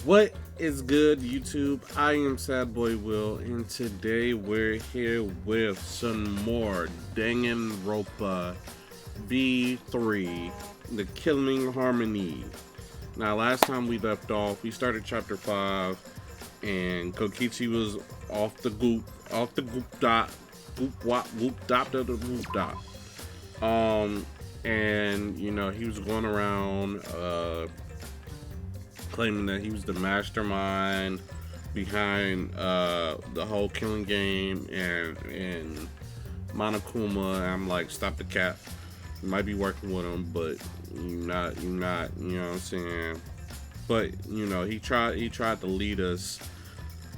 What is good, YouTube? I am Sad Boy Will, and today we're here with some more Danganropa V3, The Killing Harmony. Now, last time we left off, we started Chapter 5, and Kokichi was off the goop dot, goop wop, goop dop, da da goop dop. And you know, he was going around, claiming that he was the mastermind behind the whole killing game and Monokuma. And I'm like, stop the cap. You might be working with him, but you're not, you know what I'm saying? But you know, he tried to lead us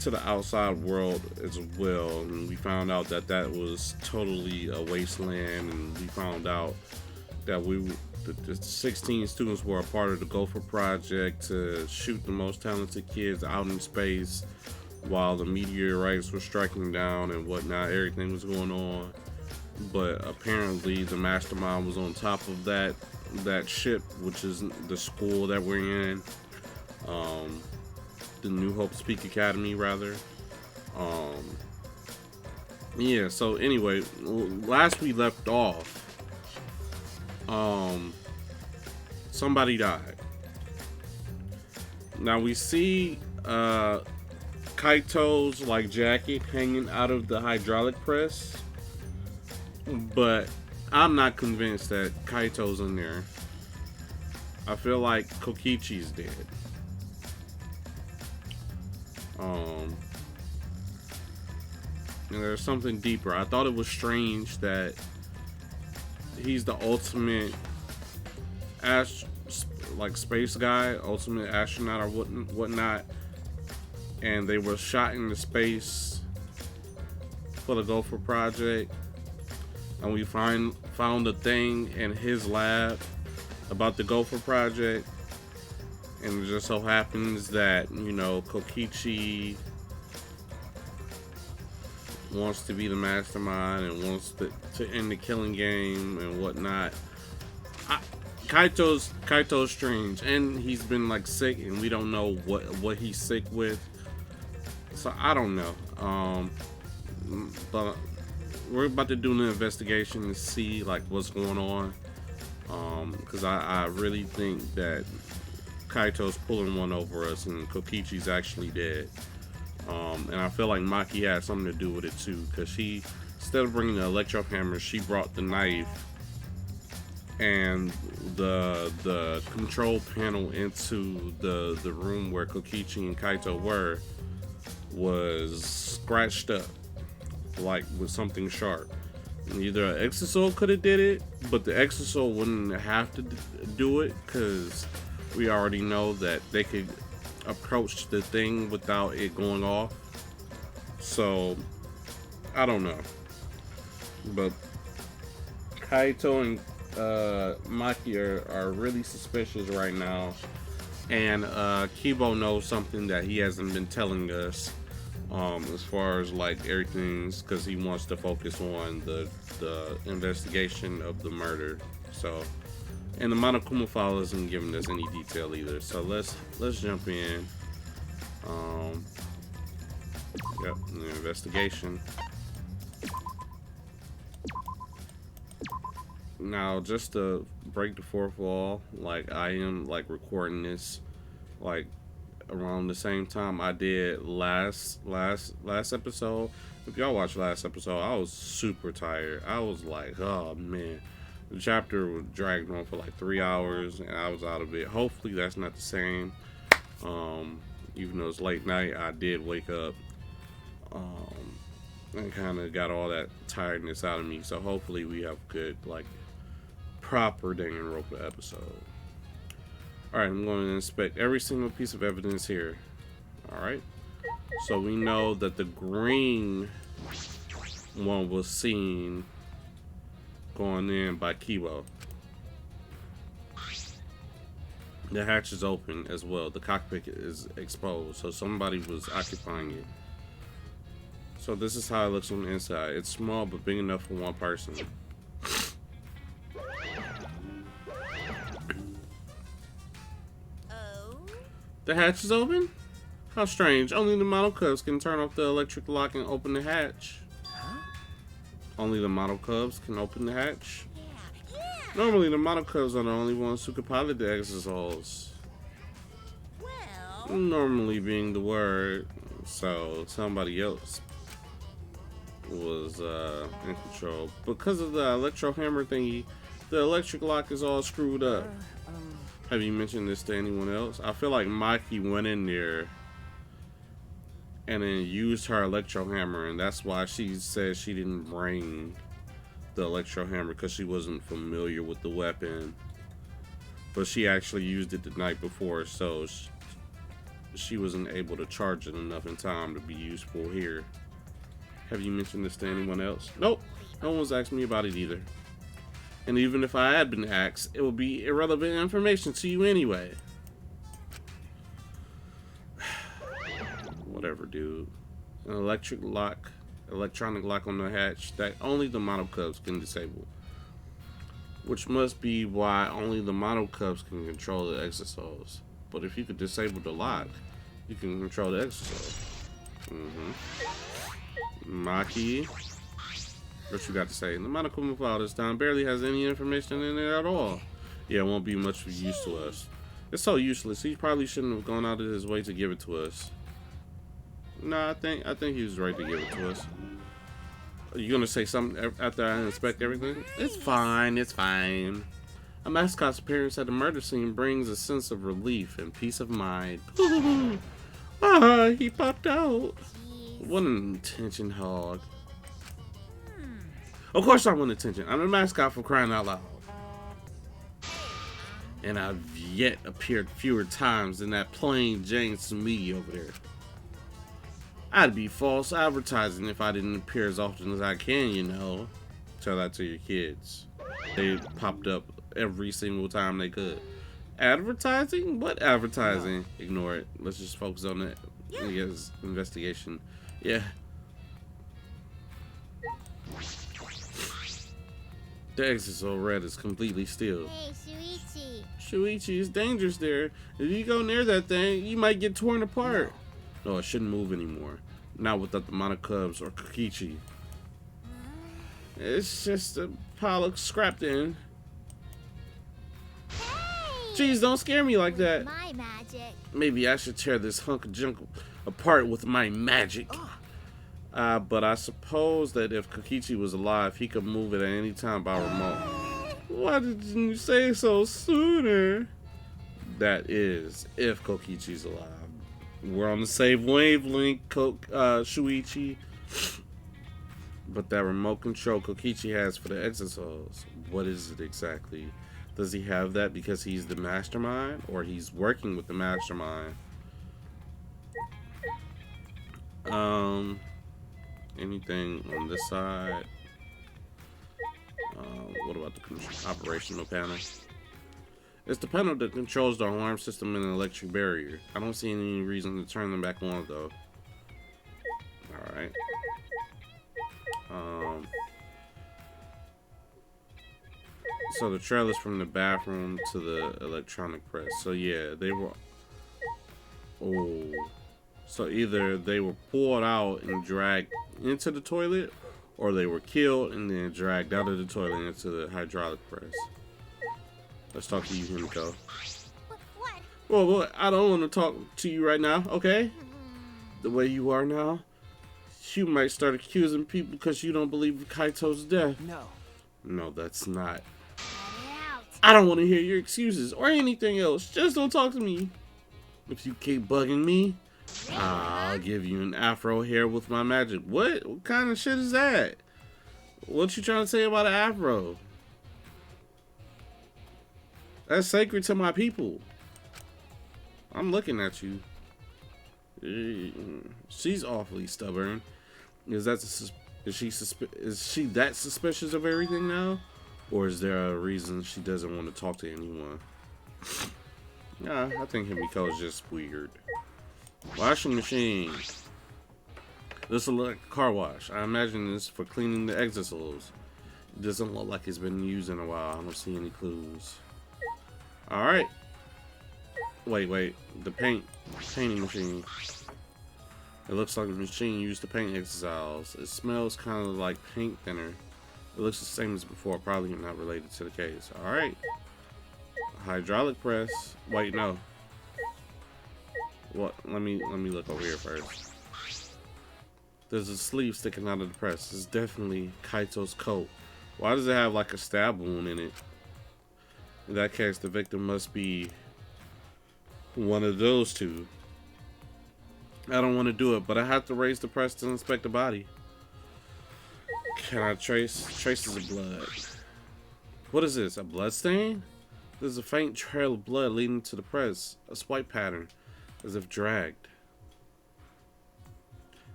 to the outside world as well, and we found out that that was totally a wasteland, and we found out that the 16 students were a part of the Gopher Project to shoot the most talented kids out in space while the meteorites were striking down and whatnot. Everything was going on, but apparently the mastermind was on top of that ship, which is the school that we're in, the New Hope Speak Academy, rather. Yeah. So anyway, last we left off, somebody died. Now we see Kaito's like jacket hanging out of the hydraulic press, but I'm not convinced that Kaito's in there. I feel like Kokichi's dead. And there's something deeper. I thought it was strange that he's the ultimate space guy, ultimate astronaut or whatnot, and they were shot into space for the Gopher Project, and we found a thing in his lab about the Gopher Project, and it just so happens that, you know, Kokichi wants to be the mastermind and wants to end the killing game and whatnot. Kaito's strange, and he's been like sick, and we don't know what he's sick with. So I don't know. But we're about to do an investigation to see like what's going on. Because I really think that Kaito's pulling one over us, and Kokichi's actually dead. And I feel like Maki had something to do with it too, because she, instead of bringing the electro hammer, she brought the knife, and the control panel into the room where Kokichi and Kaito were was scratched up, like with something sharp. And either an exosol could have did it, but the exosol wouldn't have to do it, because we already know that they could approach the thing without it going off. So I don't know, but Kaito and Maki are really suspicious right now, and Kibo knows something that he hasn't been telling us, as far as like everything's, because he wants to focus on the investigation of the murder. So, and the Monokuma file isn't giving us any detail either. So let's jump in. Yep, the investigation. Now, just to break the fourth wall, like I am like recording this like around the same time I did last episode. If y'all watched last episode, I was super tired. I was like, oh man, the chapter was dragged on for like 3 hours, and I was out of it. Hopefully that's not the same. Even though it's late night, I did wake up, and kind of got all that tiredness out of me. So hopefully we have good, like, proper Danganropa episode. Alright, I'm going to inspect every single piece of evidence here. Alright. So we know that the green one was seen going in by Kibo. The hatch is open as well. The cockpit is exposed, so somebody was occupying it. So this is how it looks on the inside. It's small but big enough for one person. The hatch is open? How strange. Only the model cubs can turn off the electric lock and open the hatch. Huh? Only the model cubs can open the hatch? Yeah. Normally, the model cubs are the only ones who can pilot the exosols. Well. Normally being the word, so somebody else was in control. Because of the electro hammer thingy, the electric lock is all screwed up. Have you mentioned this to anyone else? I feel like Mikey went in there and then used her electro hammer, and that's why she said she didn't bring the electro hammer, because she wasn't familiar with the weapon. But she actually used it the night before, so she wasn't able to charge it enough in time to be useful here. Have you mentioned this to anyone else? Nope. No one's asked me about it either. And even if I had been asked, it would be irrelevant information to you anyway. Whatever, dude. An electronic lock on the hatch that only the model cubs can disable. Which must be why only the model cubs can control the exosols. But if you could disable the lock, you can control the exosol. Maki, what you got to say? The medical file this time barely has any information in it at all. Yeah, it won't be much of use to us. It's so useless. He probably shouldn't have gone out of his way to give it to us. No, I think he was right to give it to us. Are you gonna say something after I inspect everything? It's fine. It's fine. A mascot's appearance at the murder scene brings a sense of relief and peace of mind. Ah, he popped out. What an attention hog. Of course I want attention. I'm a mascot, for crying out loud. And I've yet appeared fewer times than that plain Jane Sumigi over there. I'd be false advertising if I didn't appear as often as I can, you know. Tell that to your kids. They popped up every single time they could. Advertising? What advertising? Ignore it. Let's just focus on the investigation. Yeah. The exosol red is completely still. Hey, Shuichi. Shuichi, it's dangerous there. If you go near that thing, you might get torn apart. No, it shouldn't move anymore. Not without the Mono Cubs or Kokichi. It's just a pile of scrap then. Hey! Jeez, don't scare me like that. My magic. Maybe I should tear this hunk of junk apart with my magic. But I suppose that if Kokichi was alive, he could move it at any time by remote. Why didn't you say so sooner? That is, if Kokichi's alive. We're on the same wavelength, Shuichi. But that remote control Kokichi has for the exosols, what is it exactly? Does he have that because he's the mastermind, or he's working with the mastermind? Anything on this side? What about the operational panel? It's the panel that controls the alarm system and the electric barrier. I don't see any reason to turn them back on though. Alright. So the trailers from the bathroom to the electronic press. So yeah, they were... Oh. So either they were pulled out and dragged into the toilet, or they were killed and then dragged out of the toilet into the hydraulic press. Let's talk to you, Himiko. What? Well, I don't want to talk to you right now, okay? The way you are now, you might start accusing people because you don't believe in Kaito's death. No. No, that's not. Out. I don't want to hear your excuses or anything else. Just don't talk to me. If you keep bugging me, I'll give you an afro hair with my magic. What kind of shit is that? What you trying to say about an afro? That's sacred to my people. I'm looking at you. She's awfully stubborn. Is she that suspicious of everything now? Or is there a reason she doesn't want to talk to anyone? Nah, I think Himiko is just weird. Washing machine. This looks like a car wash. I imagine this for cleaning the exosols. It doesn't look like it's been used in a while. I don't see any clues. Alright. Wait. The painting machine. It looks like a machine used to paint exercise. It smells kind of like paint thinner. It looks the same as before, probably not related to the case. Alright. Hydraulic press. Wait, no. What? Let me look over here first. There's a sleeve sticking out of the press. It's definitely Kaito's coat. Why does it have like a stab wound in it? In that case, the victim must be one of those two. I don't want to do it, but I have to raise the press to inspect the body. Can I trace traces of blood? What is this? A blood stain? There's a faint trail of blood leading to the press. A swipe pattern, as if dragged.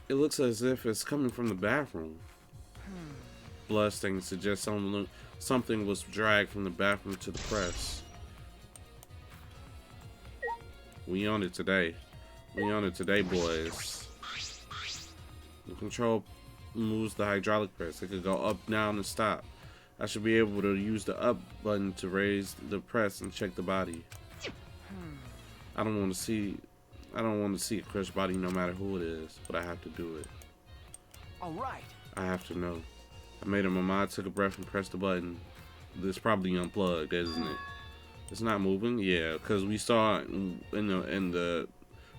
It looks as if it's coming from the bathroom. Blood stain suggests something was dragged from the bathroom to the press. We on it today. We on it today, boys. The control moves the hydraulic press. It could go up, down, and stop. I should be able to use the up button to raise the press and check the body. I don't want to see a crushed body no matter who it is, but I have to do it. Alright. I have to know. I made up my mind, took a breath, and pressed the button. This probably unplugged, isn't it? It's not moving? Yeah, because we saw in the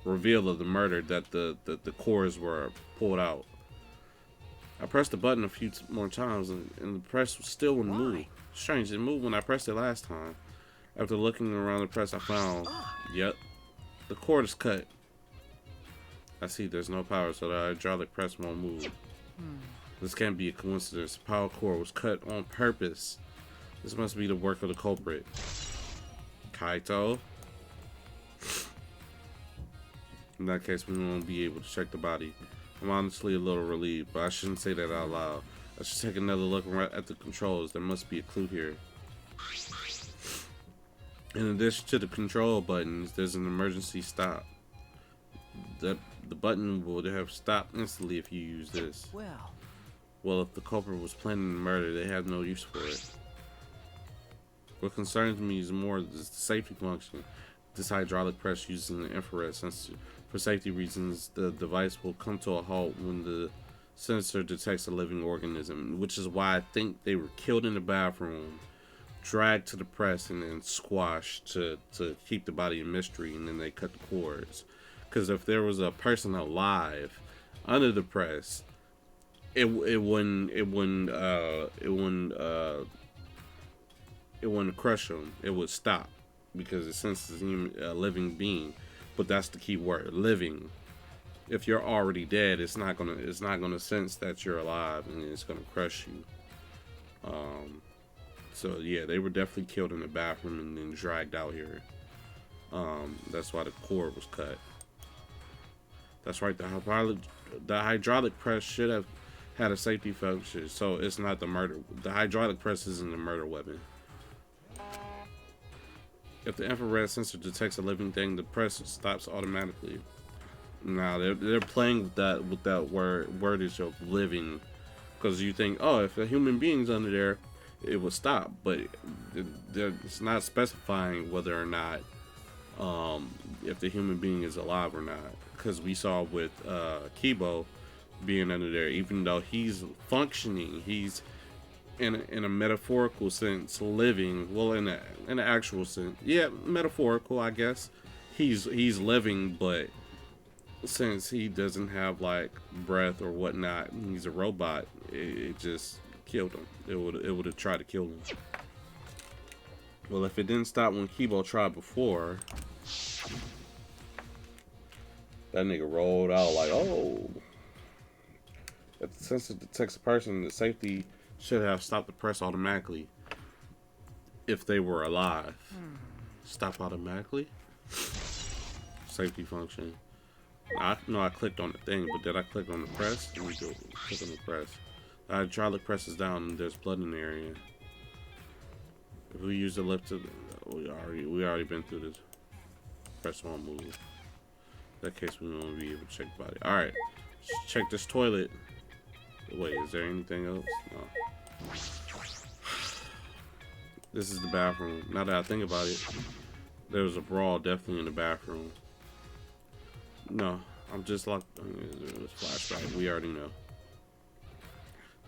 reveal of the murder that the cores were pulled out. I pressed the button a few more times and the press still wouldn't move. Strange, it moved when I pressed it last time. After looking around the press, I found, yep, the cord is cut. I see there's no power, so the hydraulic press won't move. This can't be a coincidence. The power cord was cut on purpose. This must be the work of the culprit. Kaito. In that case, we won't be able to check the body. I'm honestly a little relieved, but I shouldn't say that out loud. I should take another look at the controls. There must be a clue here. In addition to the control buttons, there's an emergency stop. The button will have stopped instantly if you use this. Well, if the culprit was planning the murder, they have no use for it. What concerns me is more the safety function. This hydraulic press uses an infrared sensor. For safety reasons, the device will come to a halt when the sensor detects a living organism, which is why I think they were killed in the bathroom, dragged to the press, and then squashed to keep the body a mystery, and then they cut the cords. Because if there was a person alive under the press, it wouldn't crush them. It would stop because it senses a living being. But that's the key word, living. If you're already dead, it's not gonna sense that you're alive, and it's gonna crush you. So yeah, they were definitely killed in the bathroom and then dragged out here. That's why the cord was cut. That's right. The hydraulic press should have had a safety function, so it's not the murder. The hydraulic press isn't the murder weapon. If the infrared sensor detects a living thing, the press stops automatically. Now they're playing with that wordage of living, because you think, oh, if a human being's under there, it would stop, but it's not specifying whether or not if the human being is alive or not. Because we saw with Kibo being under there, even though he's functioning, he's in a metaphorical sense living. Well, in an actual sense, yeah, metaphorical, I guess. He's living, but since he doesn't have like breath or whatnot, he's a robot. It just killed him. It would have tried to kill him. Well, if it didn't stop when Kibo tried before, that nigga rolled out like, oh. If the sensor detects a person, the safety should have stopped the press automatically if they were alive. Stop automatically? Safety function. I know I clicked on the thing, but did I click on the press? Let me do it. Click on the press. The hydraulic press is down and there's blood in the area. If we use the lift to, we already been through this. Press won't move. In that case, we won't be able to check the body. Alright. Check this toilet. Wait, is there anything else? No. This is the bathroom. Now that I think about it, There was a brawl definitely in the bathroom. No, I'm just like, it was flashback. We already know.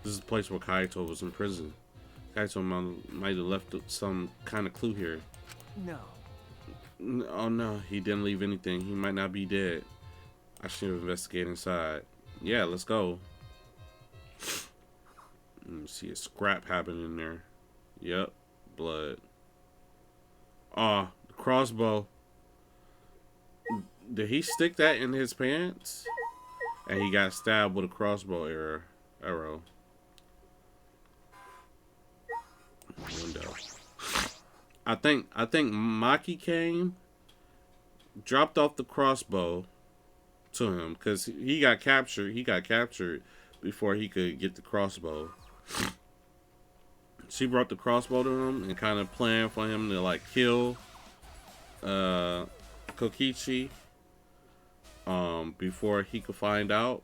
This is the place where Kaito was in prison. Kaito might have left some kind of clue here. No. Oh no, he didn't leave anything. He might not be dead. I should investigate inside. Yeah, let's go. Let me see a scrap happening in there. Yep, blood. Ah, the crossbow. Did he stick that in his pants? And he got stabbed with a crossbow arrow. Window. I think Maki came, dropped off the crossbow to him because he got captured. He got captured before he could get the crossbow. She brought the crossbow to him and kind of planned for him to like kill Kokichi before he could find out.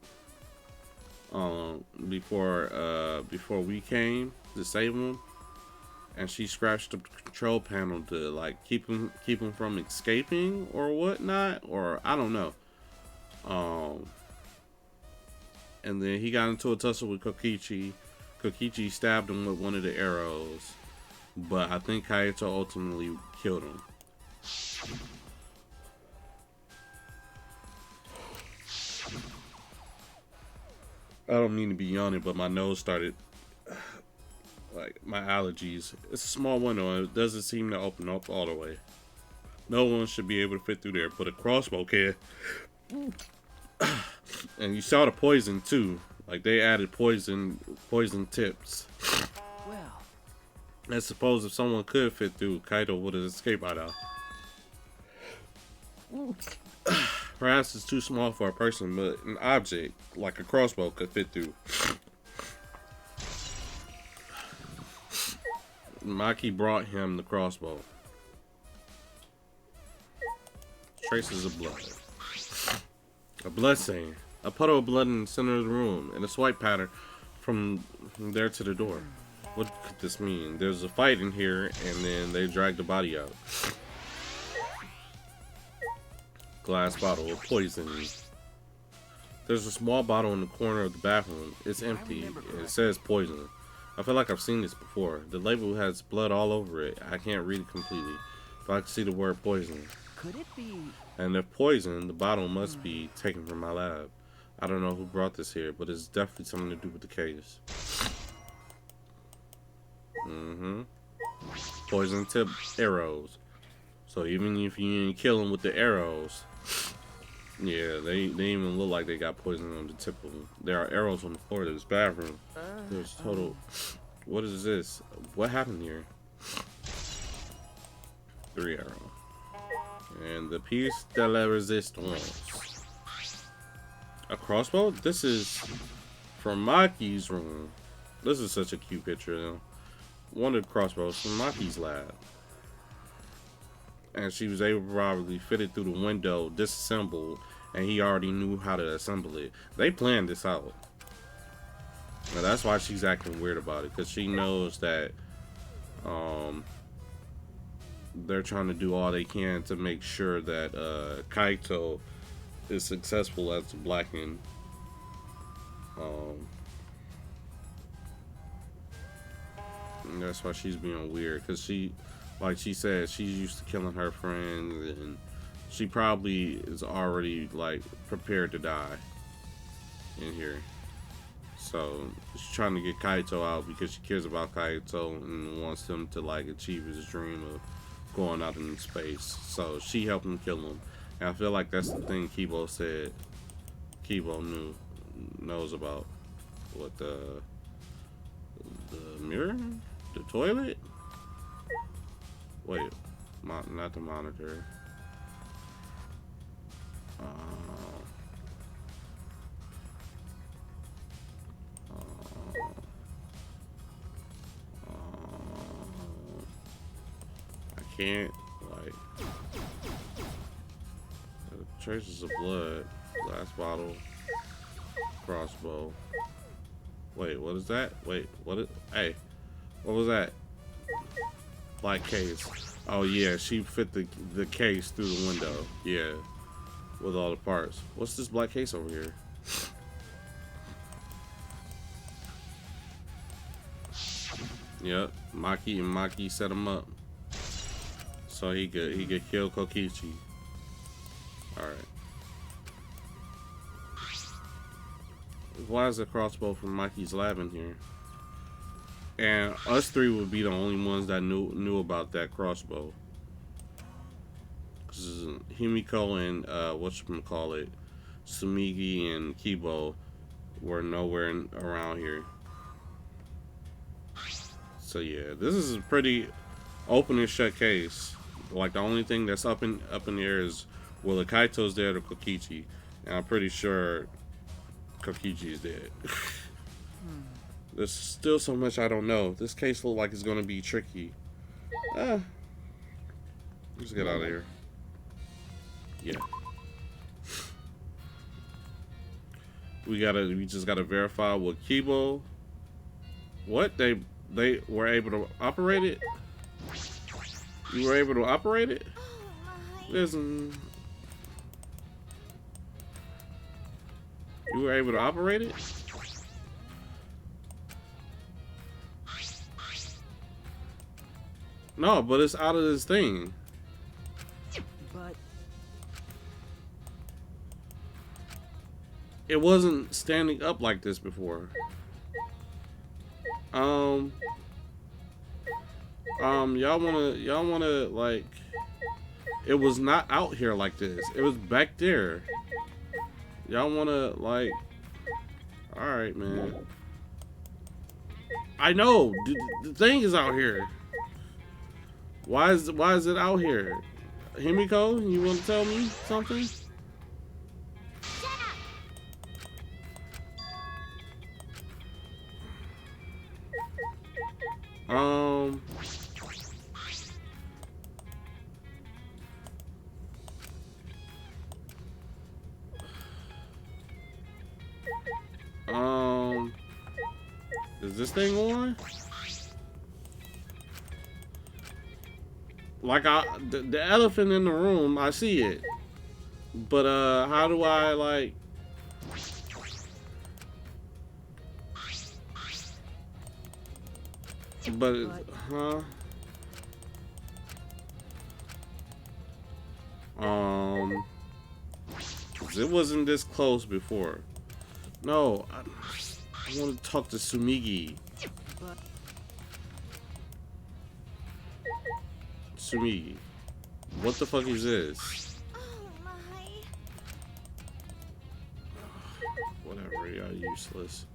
Before we came to save him. And she scratched the control panel to like keep him from escaping or whatnot, or I don't know. And then he got into a tussle with Kokichi. Kokichi stabbed him with one of the arrows, but I think Kaito ultimately killed him. I don't mean to be yawning, but my nose started. Like my allergies. It's a small window and it doesn't seem to open up all the way. No one should be able to fit through there, but a crossbow can. And you saw the poison too. Like they added poison tips. Well, I suppose if someone could fit through, Kaito would have escaped by now. Perhaps it's too small for a person, but an object like a crossbow could fit through. Maki brought him the crossbow. Traces of blood. A blood stain. A puddle of blood in the center of the room, and a swipe pattern from there to the door. What could this mean? There's a fight in here, and then they dragged the body out. Glass bottle of poison. There's a small bottle in the corner of the bathroom. It's empty. It says poison. I feel like I've seen this before. The label has blood all over it. I can't read it completely, but I can see the word poison. could it be? And if poison, the bottle must be taken from my lab. I don't know who brought this here, but it's definitely something to do with the case. Poison tip arrows. So even if you didn't kill them with the arrows, yeah, they even look like they got poison on the tip of them. There are arrows on the floor of this bathroom. There's total. What is this? What happened here? 3 arrow. And the piece de la resistance. A crossbow? This is from Maki's room. This is such a cute picture though. One of the crossbows from Maki's lab. And she was able to probably fit it through the window, disassembled, and he already knew how to assemble it. They planned this out. Now that's why she's acting weird about it, because she knows that they're trying to do all they can to make sure that Kaito is successful as a Blackened. And that's why she's being weird, because she, like she said, she's used to killing her friends, and she probably is already like prepared to die in here. So she's trying to get Kaito out because she cares about Kaito and wants him to like achieve his dream of going out in space. So she helped him kill him. And I feel like that's the thing Kibo said. Kibo knows about what the mirror, the toilet. Wait, not the monitor. I can't, like, traces of blood, glass bottle, crossbow. Wait, what is that? Wait, what is, hey, what was that? Black case. Oh yeah, she fit the case through the window. Yeah, with all the parts. What's this black case over here? Yep, Maki set him up so he could kill Kokichi. All right. Why is the crossbow from Maki's lab in here? And us three would be the only ones that knew about that crossbow. Cause Himiko and whatchamacallit, Sumigi and Kibo were nowhere around here. So yeah, this is a pretty open and shut case. Like the only thing that's up in the air is whether Kaito's dead or Kokichi. And I'm pretty sure Kokichi is dead. There's still so much I don't know. This case looks like it's gonna be tricky. Let's get out of here. Yeah. We just gotta verify with Kibo. What? They were able to operate it? You were able to operate it? Listen. You were able to operate it? No, but it's out of this thing. But it wasn't standing up like this before. Y'all wanna like, it was not out here like this. It was back there. Y'all wanna like, all right, man. I know the thing is out here. Why is it out here? Himiko, you want to tell me something? Is this thing on? Like the elephant in the room, I see it. But how do I like? But huh? It wasn't this close before. No, I want to talk to Sumigi. Sumigi, what the fuck is this? Oh my. Whatever, y'all useless.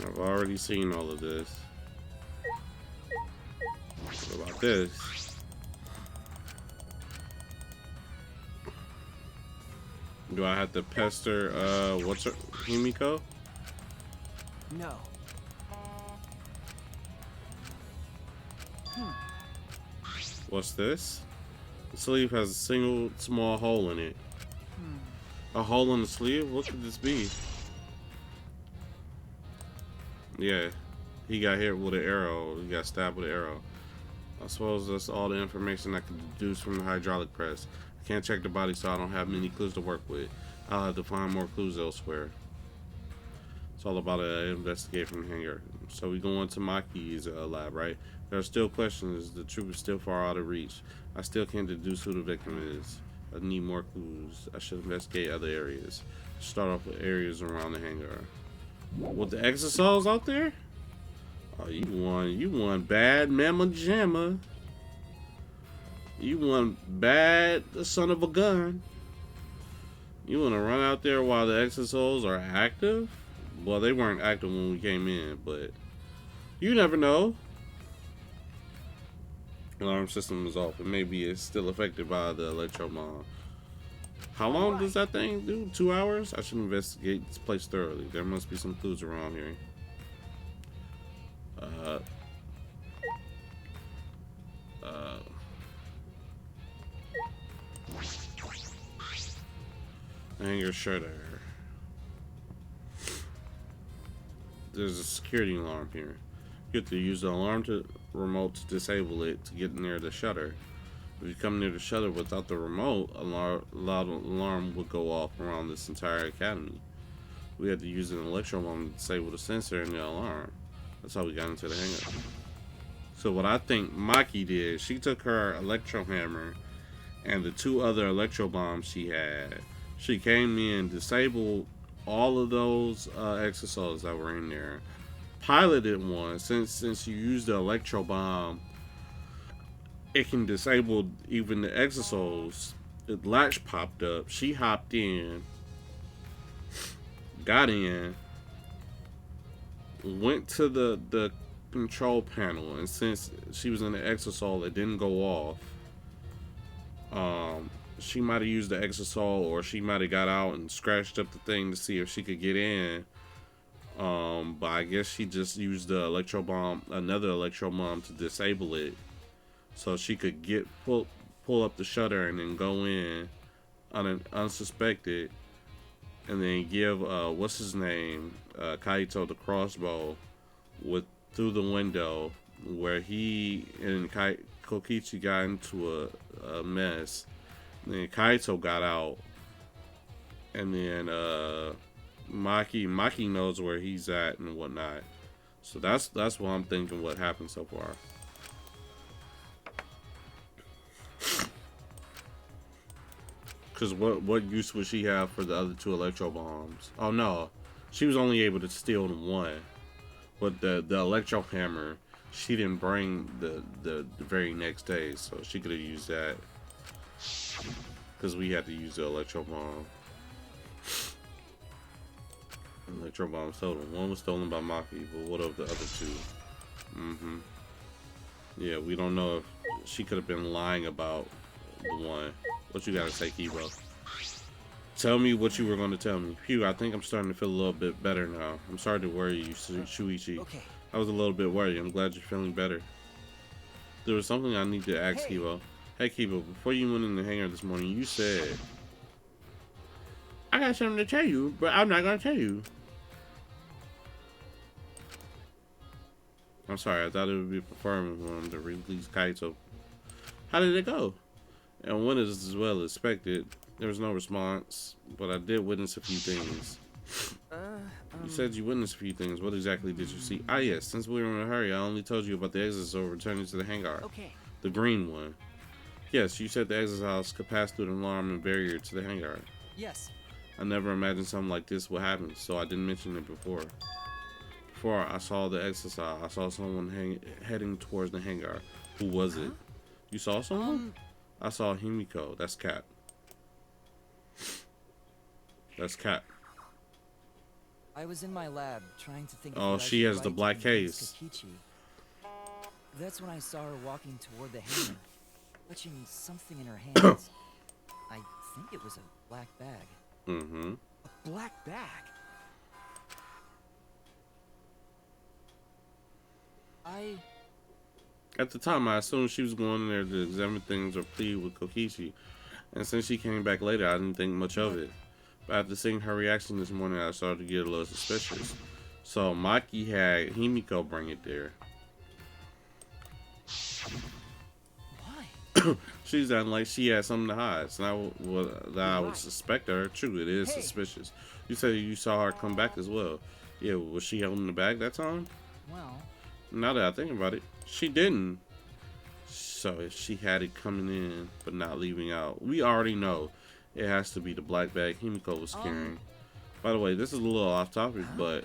I've already seen all of this. What about this? Do I have to pester, what's her, Himiko? no. What's this? The sleeve has a single small hole in it. A hole in the sleeve? What could this be? Yeah, he got hit with an arrow. He got stabbed with an arrow. I suppose that's all the information I can deduce from the hydraulic press. I can't check the body, so I don't have many clues to work with. I'll have to find more clues elsewhere. It's all about an investigate from the hangar. So we go into Maki's lab, right? There are still questions. The truth is still far out of reach. I still can't deduce who the victim is. I need more clues. I should investigate other areas. Start off with areas around the hangar. With the exosols out there? Oh, you won bad mamma jamma. You won bad son of a gun. You want to run out there while the exosols are active? Well, they weren't active when we came in, but you never know. Alarm system is off, and maybe it's still affected by the electro bomb. How long does that thing do? 2 hours? I should investigate this place thoroughly. There must be some clues around here. Hangar shutter. There's a security alarm here. You have to use the alarm remote to disable it to get near the shutter. If you come near the shutter without the remote, a loud alarm would go off around this entire academy. We had to use an electro bomb to disable the sensor and the alarm. That's how we got into the hangar. So what I think Maki did, she took her electro hammer and the 2 other electro bombs she had. She came in, disabled all of those exosols that were in there. Piloted one, since you used the electro bomb, it can disable even the exosols. The latch popped up. She hopped in, got in, went to the control panel, and since she was in the exosol, it didn't go off. She might have used the exosol, or she might have got out and scratched up the thing to see if she could get in. But I guess she just used the electro bomb, another electro bomb, to disable it, so she could pull up the shutter and then go in unsuspected, and then give what's his name, Kaito, the crossbow through the window where he and Kokichi got into a mess. And then Kaito got out, and then Maki knows where he's at and whatnot. So that's what I'm thinking. What happened so far? Because what use would she have for the other 2 electro bombs? Oh no, she was only able to steal one, but the electro hammer she didn't bring the very next day, so she could have used that. Because we had to use the electro bomb. Electro bomb stolen. One was stolen by Maki, but what of the other 2? Yeah, we don't know if she could have been lying about the one. What you gotta say, Kibo? Tell me what you were going to tell me. Phew, I think I'm starting to feel a little bit better now. I'm sorry to worry you, Shuichi. Okay. I was a little bit worried. I'm glad you're feeling better. There was something I need to ask Kibo. Hey Kibo, before you went in the hangar this morning, you said, I got something to tell you, but I'm not going to tell you. I'm sorry, I thought it would be preferable for him to release Kaito. How did it go? And when is as well expected, there was no response, but I did witness a few things. You said you witnessed a few things. What exactly did you see? Ah yes, since we were in a hurry, I only told you about the exit, so returning to the hangar. Okay. The green one. Yes, you said the exit house could pass through the alarm and barrier to the hangar. Yes. I never imagined something like this would happen, so I didn't mention it before. Before I saw the exit, I saw someone heading towards the hangar. Who was it? You saw someone? I saw Himiko. That's Cat. That's Cat. I was in my lab trying to think. Oh, she has the black case. That's when I saw her walking toward the hangar, clutching something in her hands. I think it was a black bag. Mm-hmm. A black bag? At the time, I assumed she was going in there to examine things or plead with Kokichi, and since she came back later, I didn't think much of it. But after seeing her reaction this morning, I started to get a little suspicious. So Maki had Himiko bring it there. Why? She's acting like she had something to hide. It's not what I would suspect her. True, it is suspicious. You said you saw her come back as well. Yeah, was she holding the bag that time? Well, now that I think about it, she didn't. So if she had it coming in but not leaving out, we already know it has to be the black bag Himiko was carrying. By the way, this is a little off topic, but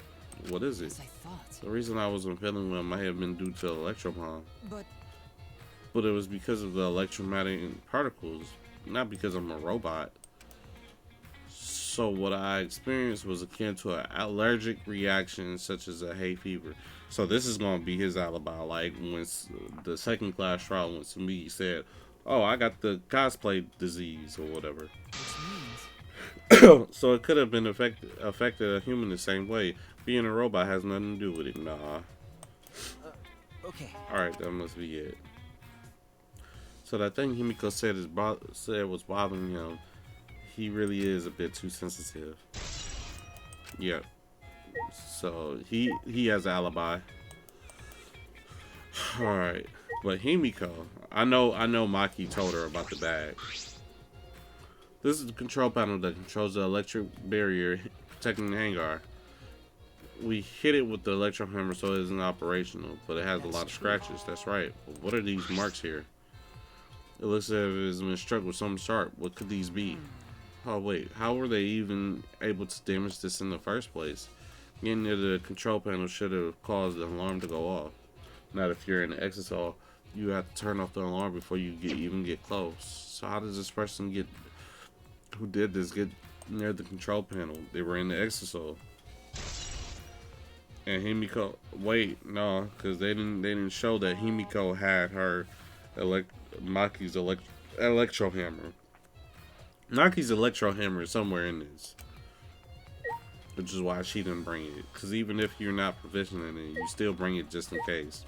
what is it? as I thought. The reason I wasn't feeling well might have been due to electrobomb. But it was because of the electromagnetic particles, not because I'm a robot. So what I experienced was akin to an allergic reaction, such as a hay fever. So this is going to be his alibi. Like when the second class trial went to me, he said, "Oh, I got the cosplay disease or whatever." Which means So it could have been affected a human the same way. Being a robot has nothing to do with it. Nah. okay. All right, that must be it. So that thing Himiko said was bothering him. He really is a bit too sensitive. Yep. So he has an alibi. All right, but Himiko, I know Maki told her about the bag. This is the control panel that controls the electric barrier protecting the hangar. We hit it with the electro hammer so it isn't operational, but it has a lot of scratches. That's right. But what are these marks here? It looks as if it's been struck with something sharp. What could these be? Oh wait, how were they even able to damage this in the first place? Getting near the control panel should have caused the alarm to go off. Not if you're in the exit hall, you have to turn off the alarm before you even get close. So how does this person who did this get near the control panel? They were in the exit hall. And Himiko, wait, no, because they didn't show that Himiko had her Maki's electro hammer. Maki's electro hammer is somewhere in this, which is why she didn't bring it. Because even if you're not proficient in it, you still bring it just in case.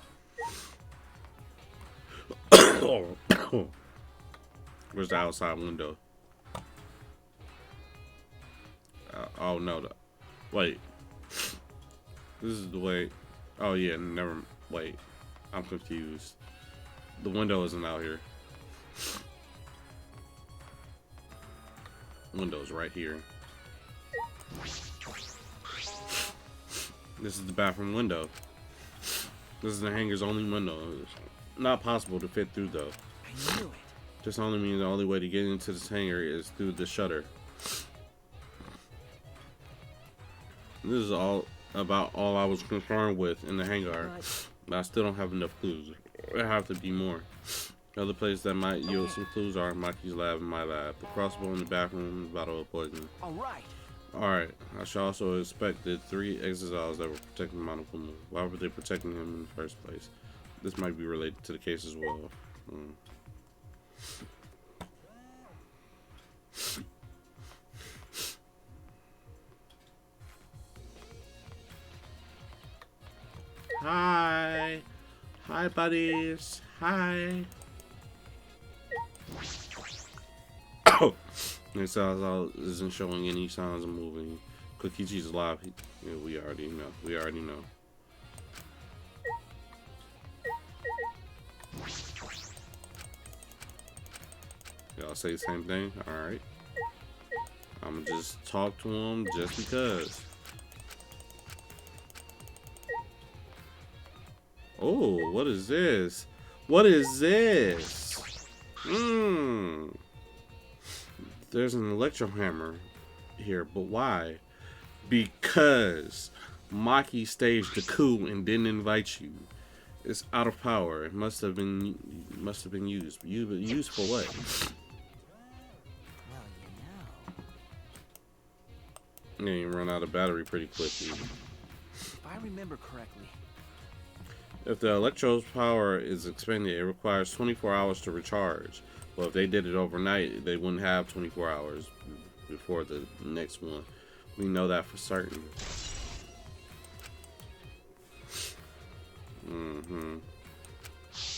Where's the outside window? Oh no, wait. This is the way. Oh yeah, never. Wait, I'm confused. The window isn't out here. Window's right here. This is the bathroom window. This is the hangar's only window. It's not possible to fit through though. I knew it. This only means the only way to get into this hangar is through the shutter. This is all I was concerned with in the hangar. But I still don't have enough clues. There have to be more. Other places that might yield some clues are Maki's lab and my lab. The crossbow in the bathroom, the bottle of poison. Alright, I should also expect the 3 exiles that were protecting Monokuma. Why were they protecting him in the first place? This might be related to the case as well. Hi! Hi, buddies! Hi! Oh! This isn't showing any signs of moving. Kokichi's alive. Yeah, we already know. We already know. Y'all say the same thing? Alright. I'm gonna just talk to him just because. Oh, what is this? What is this? There's an electro hammer here, but why? Because Maki staged the coup and didn't invite you. It's out of power. It must have been used. Used for what? Well, you know. Yeah, you run out of battery pretty quickly. If I remember correctly. If the electro's power is expended, it requires 24 hours to recharge. Well, if they did it overnight, they wouldn't have 24 hours before the next one. We know that for certain.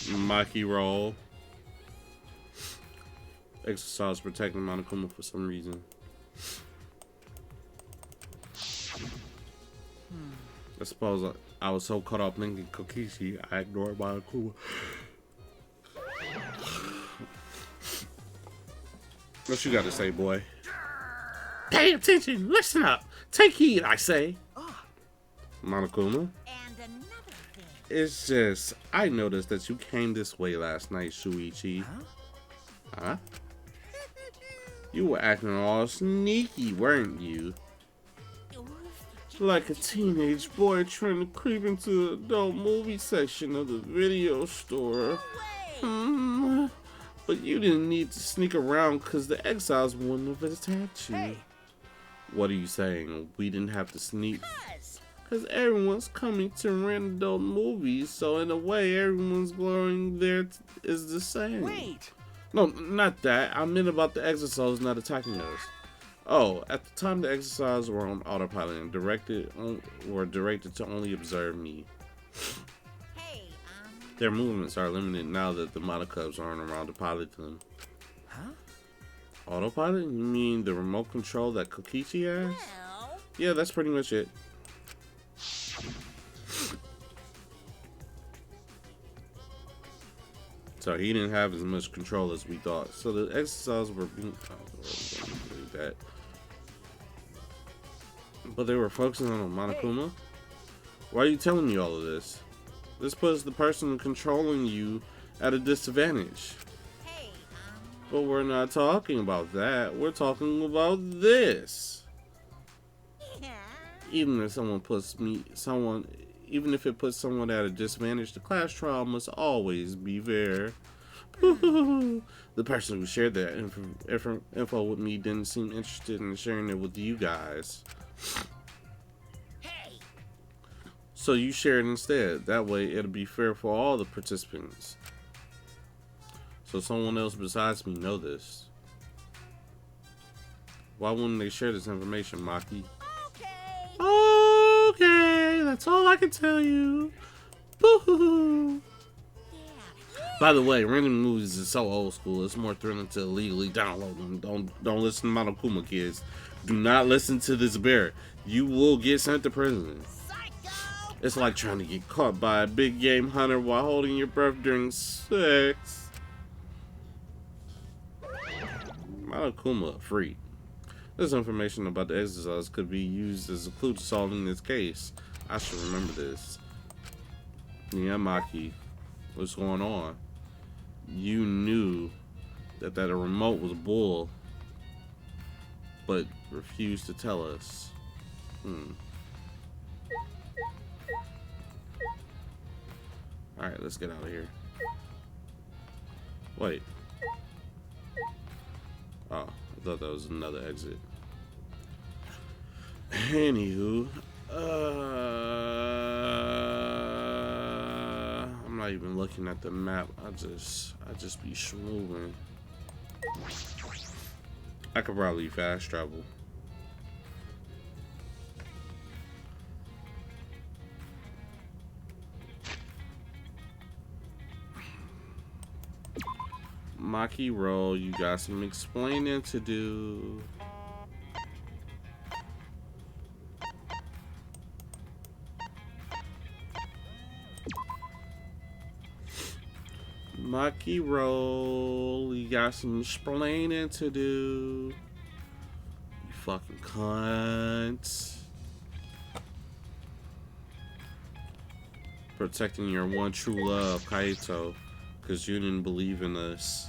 Maki roll. Exercise protecting Monokuma for some reason. I suppose I was so caught up thinking Kokichi, I ignored Monokuma. What you got to say, boy? Pay attention, listen up, take heed, I say. Monokuma? And another thing. It's just, I noticed that you came this way last night, Shuichi. Huh? You were acting all sneaky, weren't you? Like a teenage boy trying to creep into the adult movie section of the video store. But you didn't need to sneak around because the exiles wouldn't have attacked you. Hey, What are you saying? We didn't have to sneak? Because everyone's coming to rent adult movies, so in a way, everyone's going there is the same. Wait! No, not that. I meant about the exorcists not attacking us. Oh, at the time the exorcists were on autopilot and were directed to only observe me. Hey, Their movements are limited now that the model cubs aren't around to pilot them. Huh? Autopilot? You mean the remote control that Kokichi has? well, Yeah, that's pretty much it. So he didn't have as much control as we thought. So the exercises were being that, but they were focusing on Monokuma. Why are you telling me all of this? This puts the person controlling you at a disadvantage. hey, But we're not talking about that. We're talking about this. yeah. Even if even if it puts someone at a disadvantage, the class trial must always be fair. The person who shared that info with me didn't seem interested in sharing it with you guys. Hey, So you share it instead. That way it'll be fair for all the participants. So someone else besides me know this. Why wouldn't they share this information, Maki? okay. Okay, that's all I can tell you. Boo-hoo. Yeah. By the way, renting movies is so old school. It's more thrilling to illegally download them. Don't listen to Monokuma, kids. Do not listen to this bear. You will get sent to prison. Psycho. It's like trying to get caught by a big game hunter while holding your breath during sex. Monokuma, free. This information about the exercise could be used as a clue to solving this case. I should remember this. Yeah, Maki, what's going on? You knew that a remote was bull, but refused to tell us. Alright, let's get out of here. Wait. Oh, I thought that was another exit. Anywho, I'm not even looking at the map. I just be moving. I could probably fast travel. Maki roll, you got some explaining to do. Maki roll, you got some explaining to do. You fucking cunt. Protecting your one true love, Kaito, because you didn't believe in us.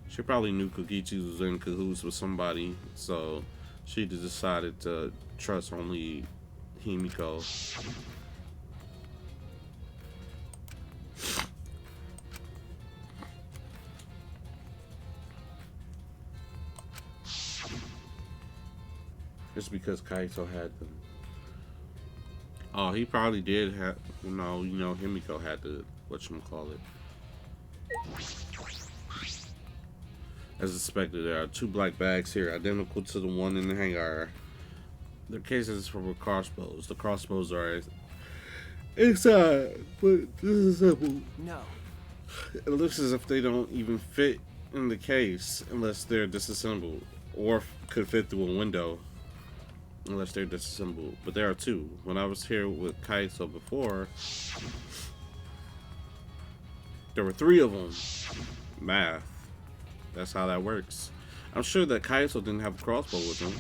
She probably knew Kokichi was in cahoots with somebody, so she decided to trust only Himiko. Just because Kaito had them. Oh, he probably did have, you know, Himiko had the, whatchamacallit. As expected, there are 2 black bags here, identical to the one in the hangar. Their cases for crossbows. The crossbows are inside, but disassembled. No. It looks as if they don't even fit in the case unless they're disassembled, or could fit through a window unless they're disassembled. But there are 2. When I was here with Kaito before, there were 3 of them. Math. That's how that works. I'm sure that Kaito didn't have a crossbow with him.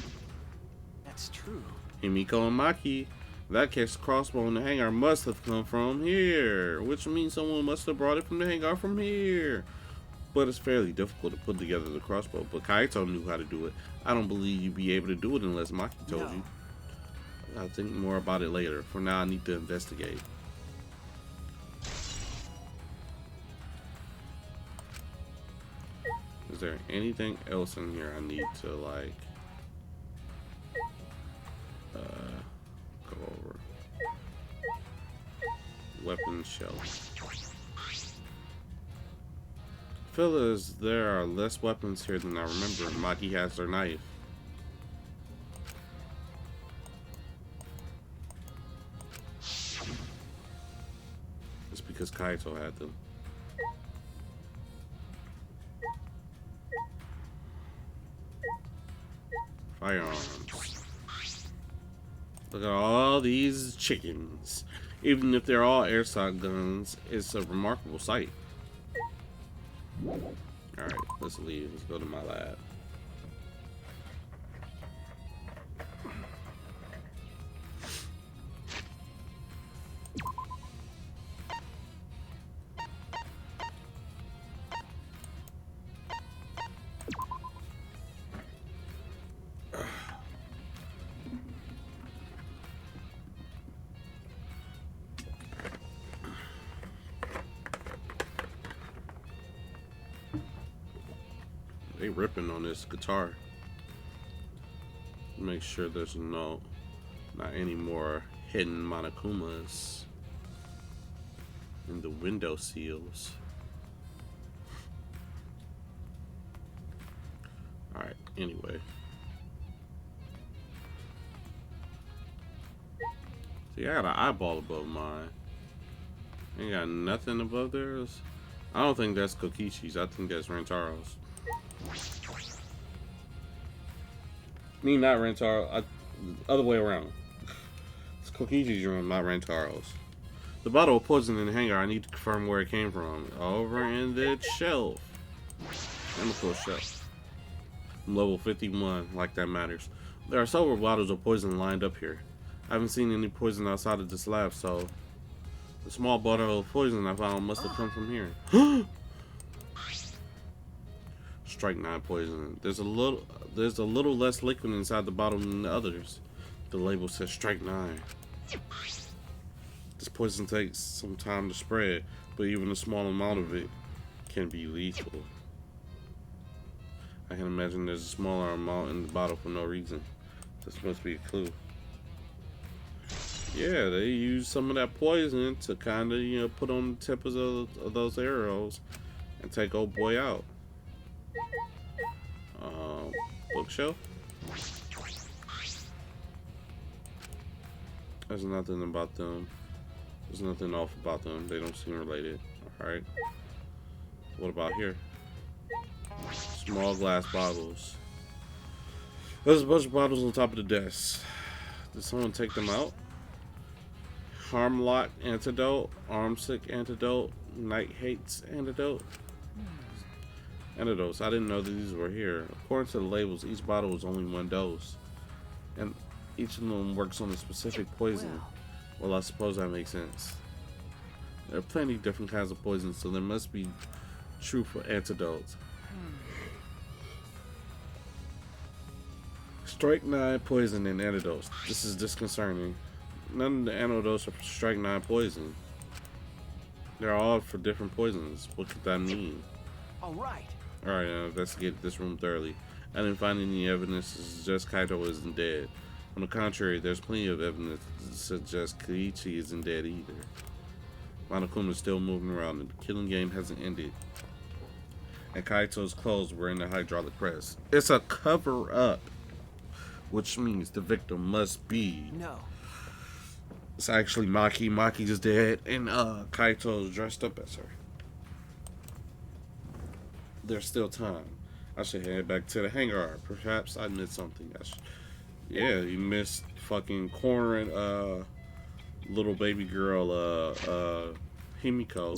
That's true. Himiko and Maki. In that case, the crossbow in the hangar must have come from here, which means someone must have brought it from the hangar from here. But it's fairly difficult to put together the crossbow. But Kaito knew how to do it. I don't believe you'd be able to do it unless Maki told you. I'll think more about it later. For now, I need to investigate. Is there anything else in here I need to like go over? Weapon shelf. Feel as there are less weapons here than I remember. Maki has her knife. It's because Kaito had them. Firearms. Look at all these chickens. Even if they're all airsoft guns, it's a remarkable sight. Alright, let's leave. Let's go to my lab. They ripping on this guitar. Make sure there's not any more hidden Monokumas in the window seals. Alright, anyway. See, I got an eyeball above mine. Ain't got nothing above theirs. I don't think that's Kokishi's. I think that's Rantaro's. Me, not Rantaro. Other way around. It's Kokishi's room, not Rantaro's. The bottle of poison in the hangar, I need to confirm where it came from. Over in the shelf. Chemical shelf. I'm level 51, like that matters. There are several bottles of poison lined up here. I haven't seen any poison outside of this lab, so the small bottle of poison I found must have come from here. Strike 9 poison. There's a little less liquid inside the bottle than the others. The label says Strike 9. This poison takes some time to spread, but even a small amount of it can be lethal. I can imagine there's a smaller amount in the bottle for no reason. This must be a clue. Yeah, they use some of that poison to kind of, you know, put on the tips of those arrows and take old boy out. Bookshelf? There's nothing about them. There's nothing off about them. They don't seem related. Alright. What about here? Small glass bottles. There's a bunch of bottles on top of the desk. Did someone take them out? Harmlock antidote, armsick antidote, night hates antidote. Antidotes. I didn't know that these were here. According to the labels, each bottle was only 1 dose, and each of them works on a specific poison. Well, I suppose that makes sense. There are plenty of different kinds of poisons, so there must be true for antidotes. Strike 9 poison and antidotes. This is disconcerting. None of the antidotes are for Strike 9 poison. They're all for different poisons. What could that mean? Alright. Alright, now investigate this room thoroughly. I didn't find any evidence to suggest Kaito isn't dead. On the contrary, there's plenty of evidence to suggest Koichi isn't dead either. Monokuma is still moving around and the killing game hasn't ended. And Kaito's clothes were in the hydraulic press. It's a cover-up. Which means the victim must be... No. It's actually Maki. Maki's dead and Kaito's dressed up as her. There's still time. I should head back to the hangar. Perhaps I missed something. Yeah, you missed fucking cornering little baby girl Himiko.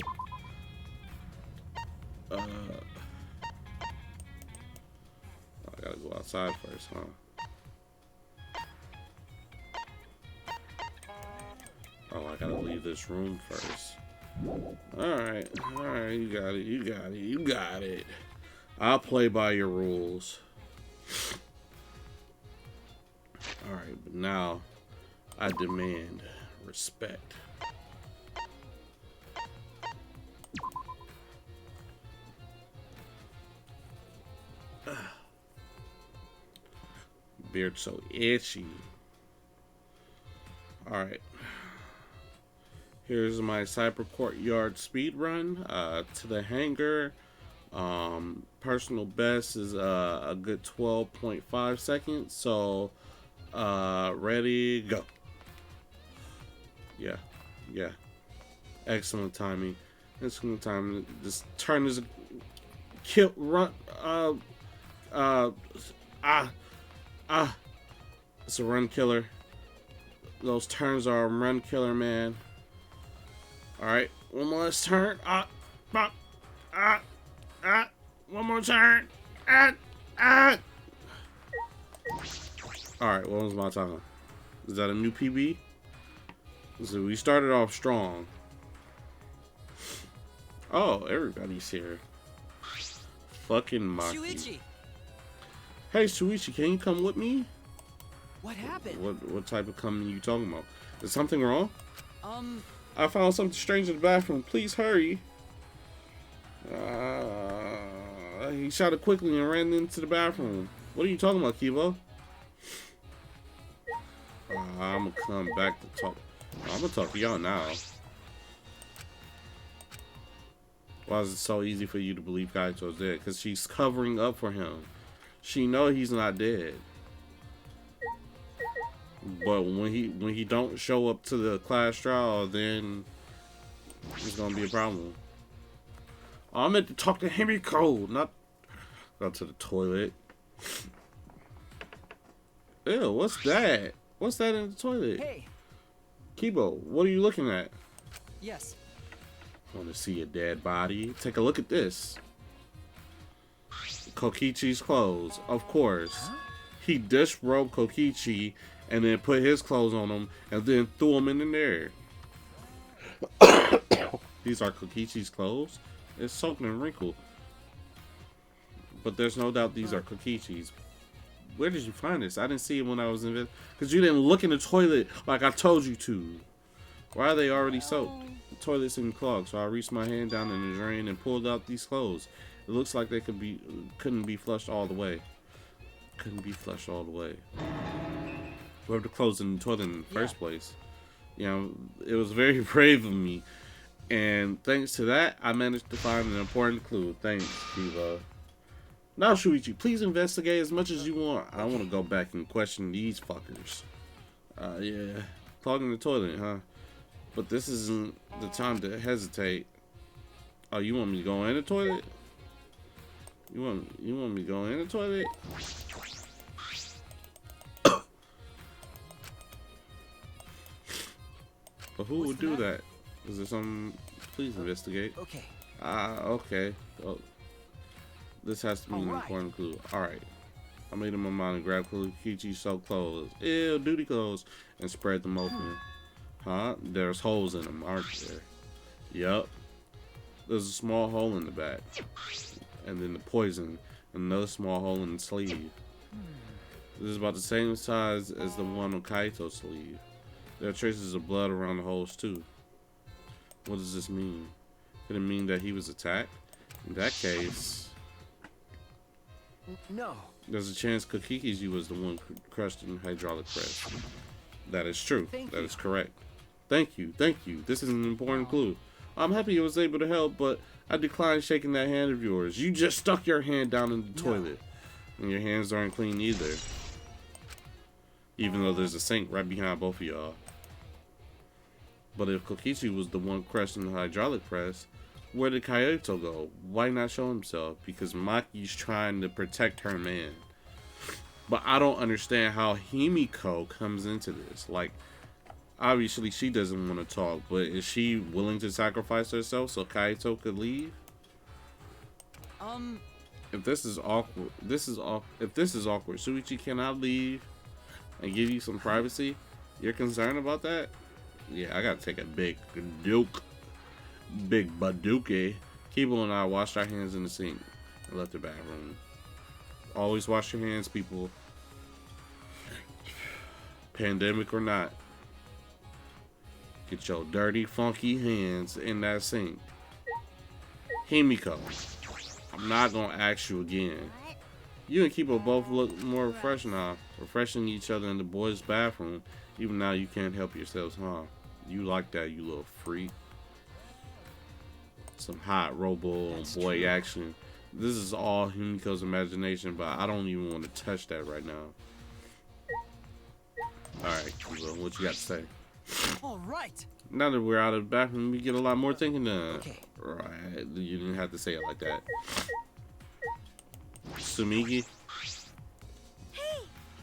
I gotta go outside first, huh? Oh, I gotta leave this room first. Alright, you got it. I'll play by your rules. Alright, but now I demand respect. beard so itchy. Alright. Here's my Cyber Courtyard speed run to the hangar. Personal best is a good 12.5 seconds. So, ready, go. Yeah. Excellent timing. Excellent timing. This turn is a kill run. It's a run killer. Those turns are a run killer, man. Alright, one more turn. One more turn. Alright, what was my time? Is that a new PB? So we started off strong. Oh, everybody's here. Fucking Maki. Shuichi, Hey, Shuichi, can you come with me? what happened? What type of coming are you talking about? Is something wrong? I I found something strange in the bathroom. Please hurry. He shouted quickly and ran into the bathroom. What are you talking about, Kibo? I'm gonna come back to talk. I'm gonna talk to y'all now. Why is it so easy for you to believe Kaito's dead? Because she's covering up for him. She know he's not dead. But when he don't show up to the class trial, then it's gonna be a problem. Oh, I meant to talk to Himiko, not go to the toilet. Ew, what's that? What's that in the toilet? Hey. Kibo, what are you looking at? Yes. Want to see a dead body? Take a look at this. Kokichi's clothes, of course. Huh? He disrobed Kokichi and then put his clothes on him and then threw him in there. These are Kokichi's clothes. It's soaked and wrinkled. But there's no doubt these are Kokichi's. Where did you find this? I didn't see it when I was in it. Because you didn't look in the toilet like I told you to. Why are they already soaked? The toilet seemed clogged, so I reached my hand down in the drain and pulled out these clothes. It looks like they couldn't be flushed all the way. Couldn't be flushed all the way. Whoever the clothes in the toilet in the first place. You know, it was very brave of me. And thanks to that, I managed to find an important clue. Thanks, Kiva. Now, Shuichi, please investigate as much as you want. I want to go back and question these fuckers. Yeah. Clogging the toilet, huh? But this isn't the time to hesitate. Oh, you want me to go in the toilet? You want me to go in the toilet? But who would do that? Is there some? Please investigate. Okay. Okay. Oh, this has to be an important clue. Alright. I made up my mind and grabbed Kokichi's soaked clothes. Ew, duty clothes. And spread them open. Huh? There's holes in them, aren't there? Yup. There's a small hole in the back. And then the poison. Another small hole in the sleeve. This is about the same size as the one on Kaito's sleeve. There are traces of blood around the holes too. What does this mean? Could it mean that he was attacked? In that case, No. there's a chance Kokichi was the one crushed in hydraulic press. That is true. That is correct. Thank you. This is an important clue. I'm happy I was able to help, but I declined shaking that hand of yours. You just stuck your hand down in the toilet. And your hands aren't clean either. Even though there's a sink right behind both of y'all. But if Kokichi was the one crushed in the hydraulic press, where did Kaito go? Why not show himself? Because Maki's trying to protect her man. But I don't understand how Himiko comes into this. Like, obviously she doesn't want to talk, but is she willing to sacrifice herself so Kaito could leave? If this is awkward, if this is awkward, Shuichi cannot leave and give you some privacy. You're concerned about that? Yeah, I gotta take a big badookie. Kibo and I washed our hands in the sink and left the bathroom. Always wash your hands, people. Pandemic or not. Get your dirty, funky hands in that sink. Himiko, I'm not gonna ask you again. You and Kibo both look more fresh now. refreshing each other in the boys' bathroom. Even now, you can't help yourselves, huh? You like that, you little freak. Some hot robo boy action. This is all Himiko's imagination, but I don't even want to touch that right now. Alright, Kiba, what you got to say? All right. Now that we're out of the bathroom, we get a lot more thinking done. Okay. Right, you didn't have to say it like that. Sumigi?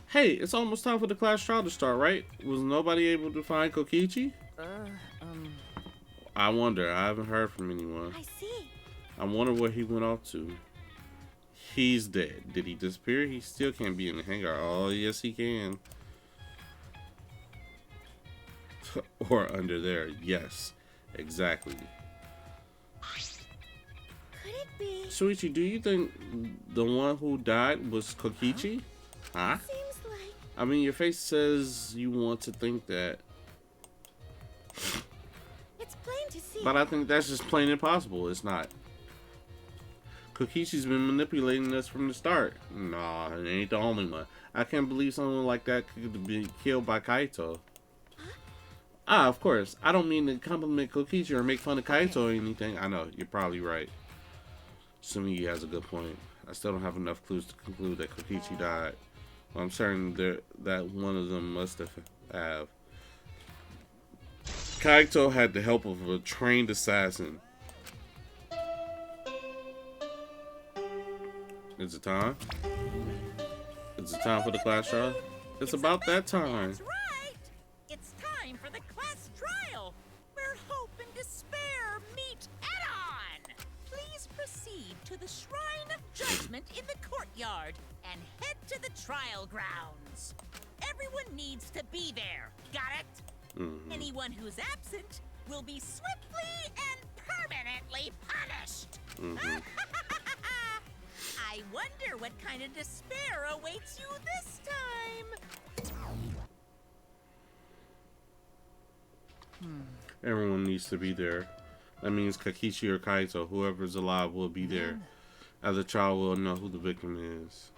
Hey, it's almost time for the class trial to start, right? Was nobody able to find Kokichi? I wonder. I haven't heard from anyone. I see. I wonder where he went off to. He's dead. Did he disappear? He still can't be in the hangar. Oh, yes, he can. Or under there. Yes, exactly. Could it be? Shuichi, do you think the one who died was Kokichi? Huh? Seems like. I mean, your face says you want to think that. It's plain to see. But I think that's just plain impossible. It's not. Kokichi's been manipulating us from the start. Nah, it ain't the only one. I can't believe someone like that could be killed by Kaito. Ah, of course. I don't mean to compliment Kokichi or make fun of Kaito or anything. I know, you're probably right. Sumigi has a good point. I still don't have enough clues to conclude that Kokichi died. Well, I'm certain that one of them must have. Kaito had the help of a trained assassin. Is it time? Is it time for the class trial? It's about that time. That's right. It's time for the class trial, where hope and despair meet head-on. Please proceed to the Shrine of Judgment in the courtyard and head to the trial grounds. Everyone needs to be there. Got it? Mm-hmm. Anyone who's absent will be swiftly and permanently punished. Mm-hmm. I wonder what kind of despair awaits you this time. Everyone needs to be there. That means Kakichi or Kaito, whoever's alive, will be there. As a child, will know who the victim is.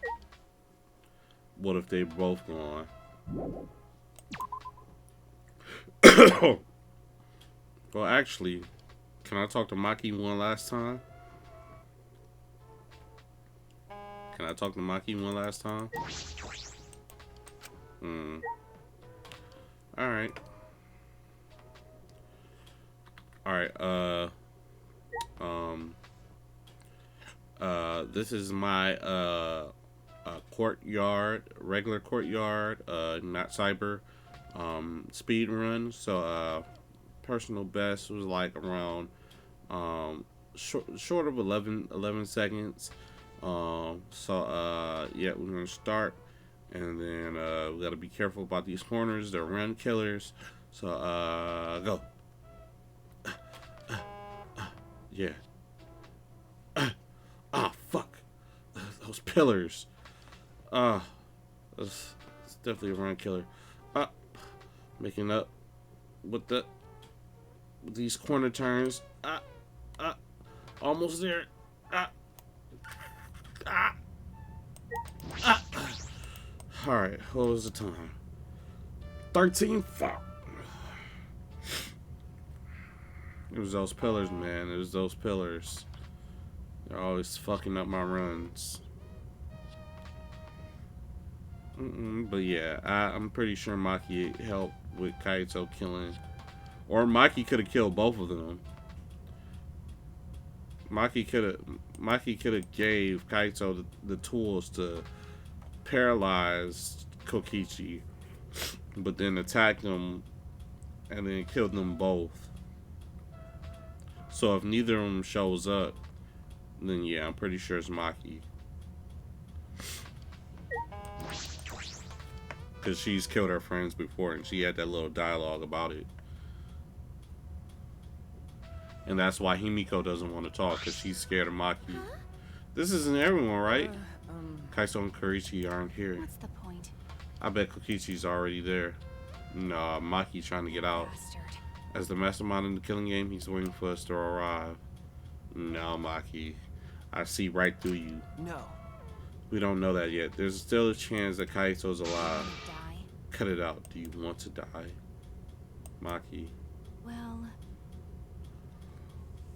What if they both gone? Well, actually, can I talk to Maki one last time? Can I talk to Maki one last time? Alright. Alright, this is my, courtyard, regular courtyard, not cyber, speed run. So, personal best was like around, short of 11 seconds. Yeah, we're gonna start, and then we gotta be careful about these corners. They're run killers. So go. Yeah. Fuck. Those pillars. It's definitely a run killer. Making up with these corner turns. Almost there. Alright, what was the time? 13. Fuck. It was those pillars, man. It was those pillars. They're always fucking up my runs. But yeah, I'm pretty sure Maki helped with Kaito killing. Or Maki could have killed both of them. Maki could have gave Kaito the tools to paralyze Kokichi, but then attacked them and then killed them both. So if neither of them shows up, then yeah, I'm pretty sure it's Maki. Because she's killed her friends before and she had that little dialogue about it. And that's why Himiko doesn't want to talk, because she's scared of Maki. This isn't everyone, right? Kaiso and Karichi aren't here. What's the point? I bet Kokichi's already there. Nah, Maki's trying to get out. Bastard. As the mastermind in the killing game, he's waiting for us to arrive. No, Maki. I see right through you. No. We don't know that yet. There's still a chance that Kaito's alive. Die. Cut it out. Do you want to die? Maki. Well,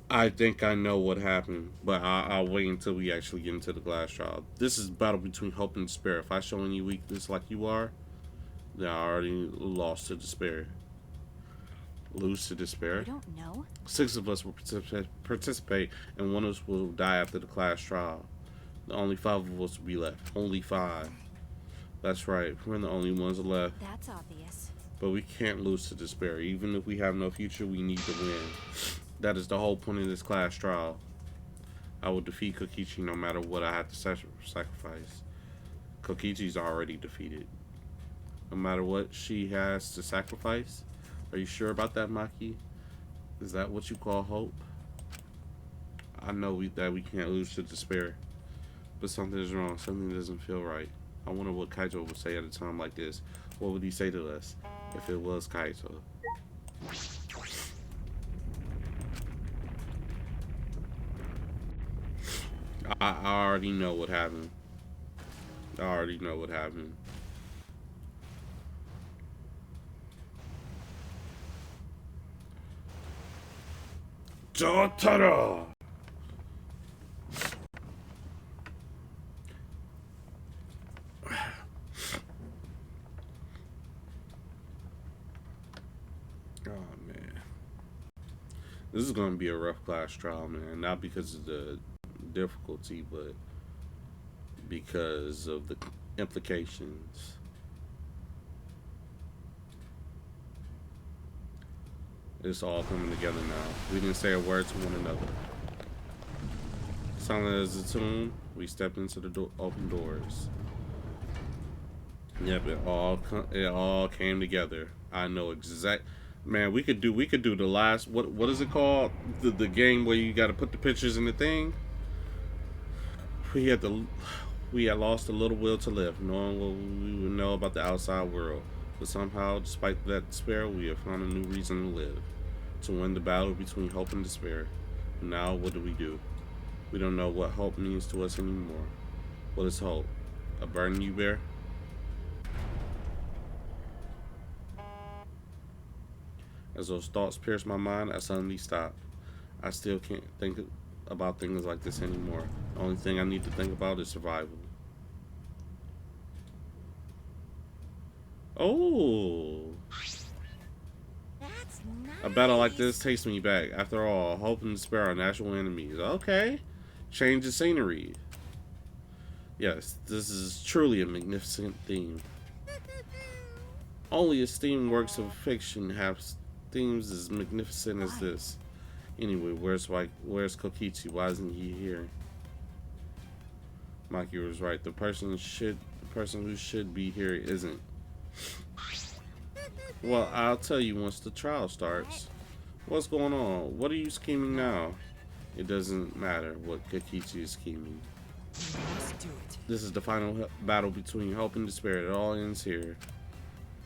I think I know what happened, but I'll wait until we actually get into the glass trial. This is a battle between hope and despair. If I show any weakness like you are, then I already lost to despair. Lose to despair? we don't know. 6 of us will participate, and 1 of us will die after the class trial. The only 5 of us will be left. Only 5. That's right. We're the only ones left. That's obvious. But we can't lose to despair. Even if we have no future, we need to win. That is the whole point of this class trial. I will defeat Kokichi no matter what I have to sacrifice. Kokichi's already defeated. No matter what she has to sacrifice? Are you sure about that, Maki? Is that what you call hope? I know that we can't lose to despair. But something is wrong. Something doesn't feel right. I wonder what Kaito would say at a time like this. What would he say to us if it was Kaito? I already know what happened. I already know what happened. Jotaro! Oh man, this is gonna be a rough class trial, man. Not because of the difficulty, but because of the implications. It's all coming together now. We didn't say a word to one another. Silent as a tomb, we stepped into the open doors. Yep, it all came together. I know exact. Man, we could do the last what is it called? The game where you got to put the pictures in the thing. We had lost a little will to live, knowing what we would know about the outside world. But somehow, despite that despair, we have found a new reason to live. To win the battle between hope and despair. Now, what do? We don't know what hope means to us anymore. What is hope? A burden you bear? As those thoughts pierced my mind, I suddenly stopped. I still can't think about things like this anymore. The only thing I need to think about is survival. Oh. That's nice. A battle like this takes me back. After all, hope and despair are natural enemies. Okay. Change the scenery. Yes, this is truly a magnificent theme. Only esteemed works of fiction have themes as magnificent as this. Anyway, where's Kokichi? Why isn't he here? Maki was right. The person who should be here isn't. Well, I'll tell you once the trial starts. What's going on? What are you scheming now? It doesn't matter what Kokichi is scheming. Let's do it. This is the final battle between hope and despair. It all ends here.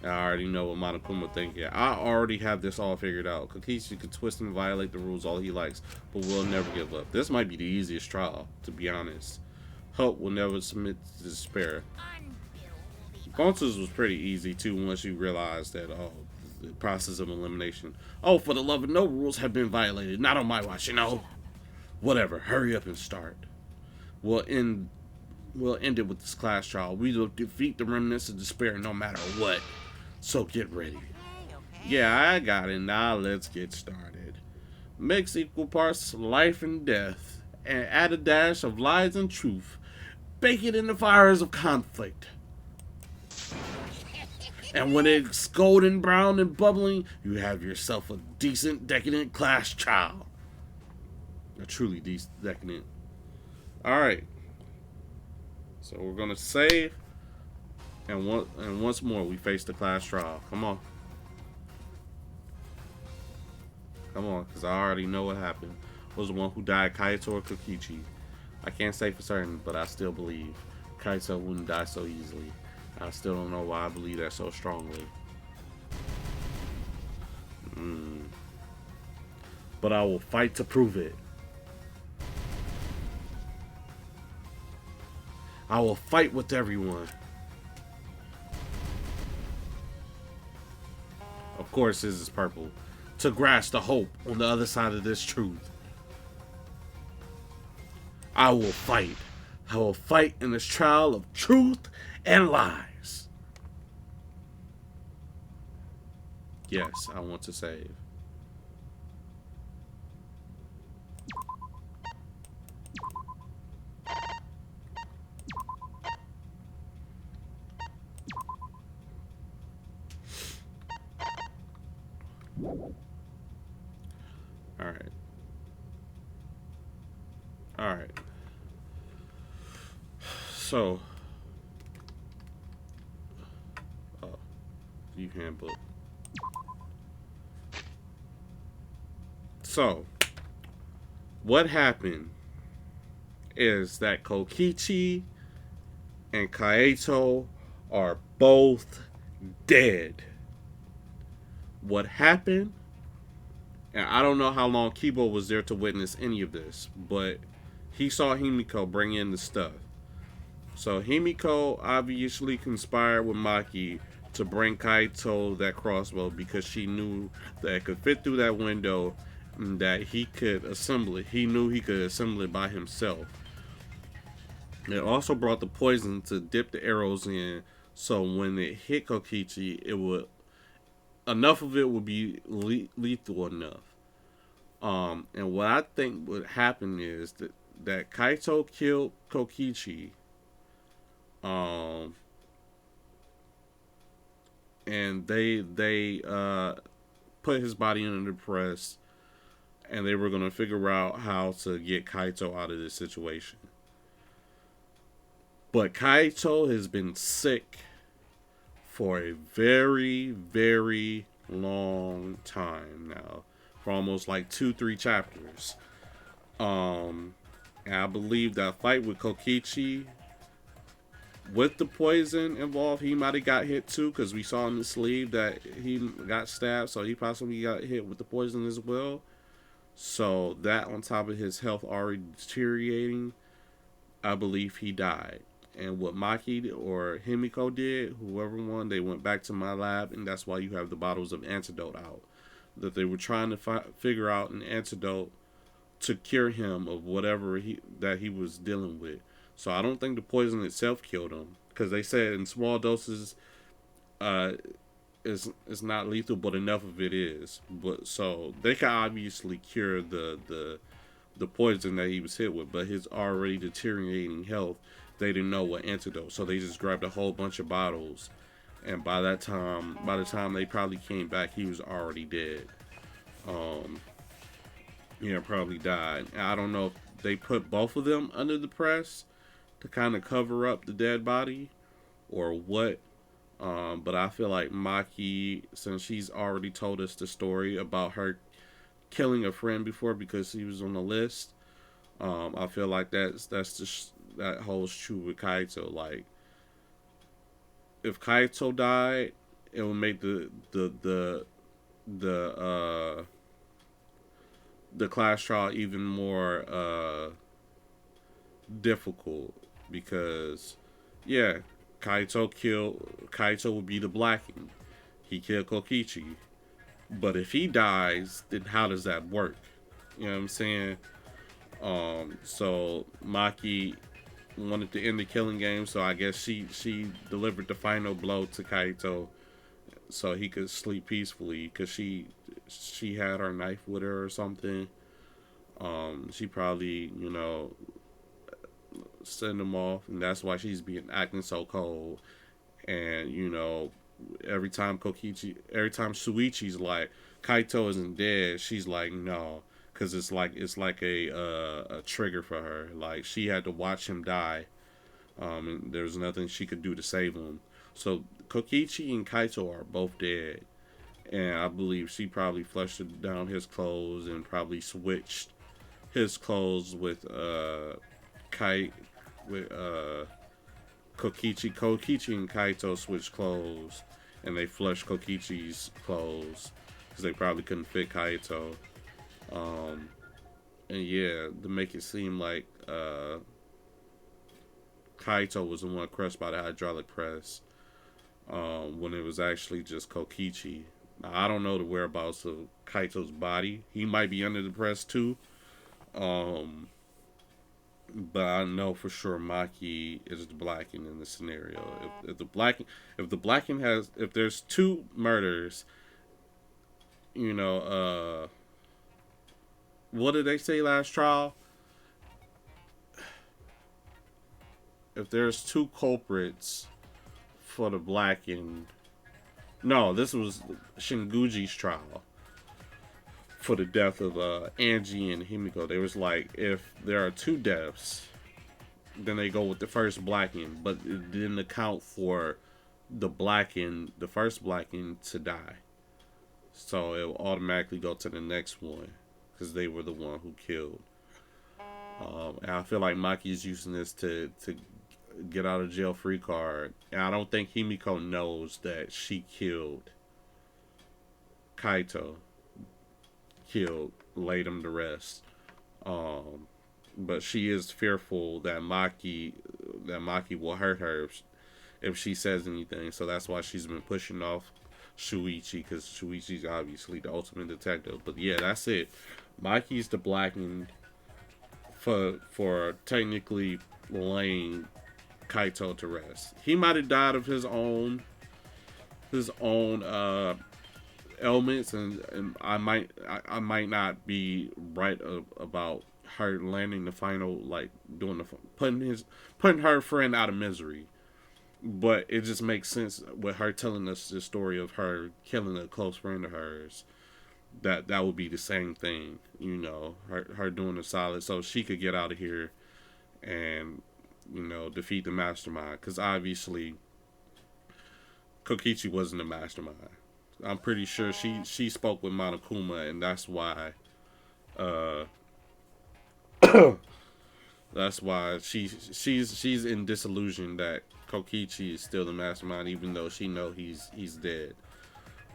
I already know what Monokuma thinking. I already have this all figured out. Kokichi could twist and violate the rules all he likes, but we'll never give up. This might be the easiest trial, to be honest. Hope will never submit to despair. Gonzo's was pretty easy too once you realize that the process of elimination. Oh, for the love of no rules have been violated. Not on my watch, you know. Whatever. Hurry up and start. We'll end it with this class trial. We will defeat the remnants of despair no matter what. So get ready. Yeah, I got it. Now let's get started. Mix equal parts life and death, and add a dash of lies and truth. Bake it in the fires of conflict. And when it's golden brown and bubbling, you have yourself a decent, decadent class trial. A truly decadent. Alright. So we're gonna save. And once more we face the class trial. Come on. Come on, because I already know what happened. Was the one who died Kaito or Kokichi? I can't say for certain, but I still believe Kaito wouldn't die so easily. I still don't know why I believe that so strongly. But I will fight to prove it. I will fight with everyone. Of course, this is purple. To grasp the hope on the other side of this truth. I will fight. I will fight in this trial of truth and lies. Yes, I want to save. Alright. Alright. So. Oh. View handbook. So. What happened is that Kokichi and Kaito are both dead. What happened, and I don't know how long Kibo was there to witness any of this, but he saw Himiko bring in the stuff. So Himiko obviously conspired with Maki to bring Kaito that crossbow because she knew that it could fit through that window and that he could assemble it. He knew he could assemble it by himself. It also brought the poison to dip the arrows in, so when it hit Kokichi, it would enough of it would be lethal enough. And what I think would happen is that Kaito killed Kokichi. And they put his body under the press, and they were gonna figure out how to get Kaito out of this situation. But Kaito has been sick for a very, very long time now. For almost like 2-3 chapters. And I believe that fight with Kokichi, with the poison involved, he might have got hit too, because we saw in the sleeve that he got stabbed, so he possibly got hit with the poison as well. So that on top of his health already deteriorating, I believe he died. And what Maki or Himiko did, whoever won, they went back to my lab, and that's why you have the bottles of antidote out. That they were trying to figure out an antidote to cure him of whatever that he was dealing with. So I don't think the poison itself killed him, because they said in small doses, it's not lethal, but enough of it is. But so they can obviously cure the poison that he was hit with, but his already deteriorating health, they didn't know what antidote, so they just grabbed a whole bunch of bottles, and by the time they probably came back, he was already dead. Probably died. And I don't know if they put both of them under the press to kind of cover up the dead body or what. But I feel like Maki, since she's already told us the story about her killing a friend before because he was on the list, I feel like that holds true with Kaito. Like, if Kaito died, it would make the class trial even more difficult, because Kaito would be the blacking. He killed Kokichi. But if he dies, then how does that work? You know what I'm saying? So Maki wanted to end the killing game, so I guess she delivered the final blow to Kaito so he could sleep peacefully, because she had her knife with her or something. She probably, send him off, and that's why she's acting so cold. And every time Shuichi's like, Kaito isn't dead, she's like, no, because it's like a trigger for her. Like, she had to watch him die, and there's nothing she could do to save him. So Kokichi and Kaito are both dead, and I believe she probably flushed down his clothes and probably switched his clothes with Kokichi. Kokichi and Kaito switched clothes, and they flushed Kokichi's clothes because they probably couldn't fit Kaito. And yeah, to make it seem like Kaito was the one crushed by the hydraulic press, when it was actually just Kokichi. Now, I don't know the whereabouts of Kaito's body. He might be under the press too. Um, but I know for sure Maki is the Blackened in the scenario. If there's two murders, you know, what did they say last trial? If there's two culprits for the Blackened, no, this was Shinguji's trial for the death of Angie and Himiko. They was like, if there are two deaths, then they go with the first Blackened, but it didn't account for the first Blackened to die. So it will automatically go to the next one because they were the one who killed. And I feel like Maki is using this to get out of jail free card. And I don't think Himiko knows that she killed Kaito. Laid him to rest. But she is fearful that Maki will hurt her if she says anything. So that's why she's been pushing off Shuichi, because Shuichi's obviously the ultimate detective. But yeah, that's it. Maki's the Blackened for technically laying Kaito to rest. He might have died of his own ailments, and I might not be right about her landing the final, like putting her friend out of misery. But it just makes sense with her telling us the story of her killing a close friend of hers. That would be the same thing, you know, her doing a solid so she could get out of here and, you know, defeat the mastermind. Because obviously Kokichi wasn't the mastermind. I'm pretty sure she spoke with Monokuma, and that's why she's in disillusion that Kokichi is still the mastermind, even though she know he's dead.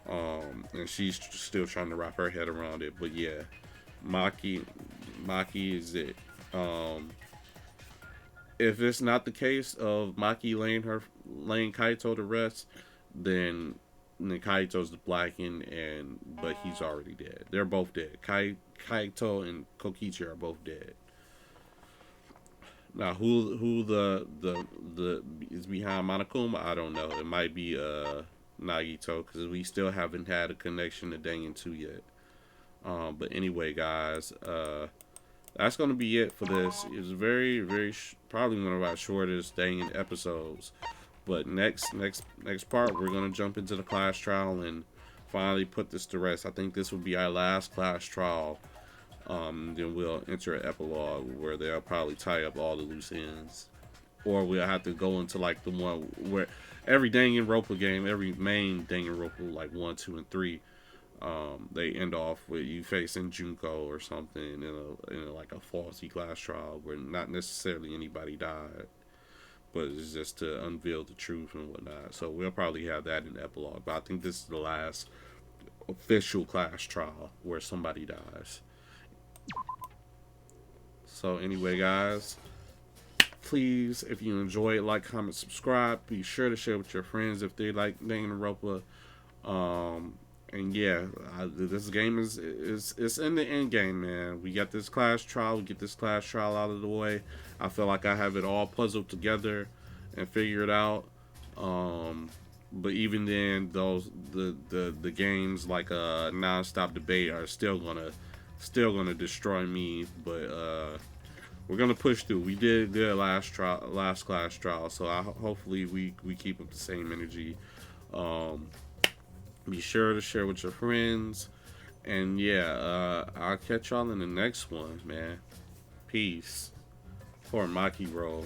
And she's still trying to wrap her head around it. But yeah, Maki is it. If it's not the case of Maki laying Kaito to rest, then Kaito's the Blackened, but he's already dead. They're both dead. Kaito and Kokichi are both dead. Now, who the is behind Monokuma? I don't know. It might be Nagito, because we still haven't had a connection to Dangan 2 yet. But anyway, guys, that's gonna be it for this. It's very, very probably one of our shortest Dangan episodes. But next part, we're gonna jump into the class trial and finally put this to rest. I think this will be our last class trial. Then we'll enter an epilogue where they'll probably tie up all the loose ends, or we'll have to go into like the one where every Danganropa game, every main Danganropa, like 1, 2, and 3, they end off with you facing Junko or something in like a falsy class trial where not necessarily anybody died, but it's just to unveil the truth and whatnot. So we'll probably have that in the epilogue. But I think this is the last official class trial where somebody dies. So anyway, guys, please, if you enjoy it, like, comment, subscribe. Be sure to share with your friends if they like Danganropa. And yeah, this game is in the end game, man. We got this class trial. We get this class trial out of the way. I feel like I have it all puzzled together and figured out. But even then, the games like Non-Stop Debate are still gonna destroy me. But we're gonna push through. We did the last class trial, so hopefully we keep up the same energy. Be sure to share with your friends, and yeah, I'll catch y'all in the next one, man. Peace. For Maki Roll.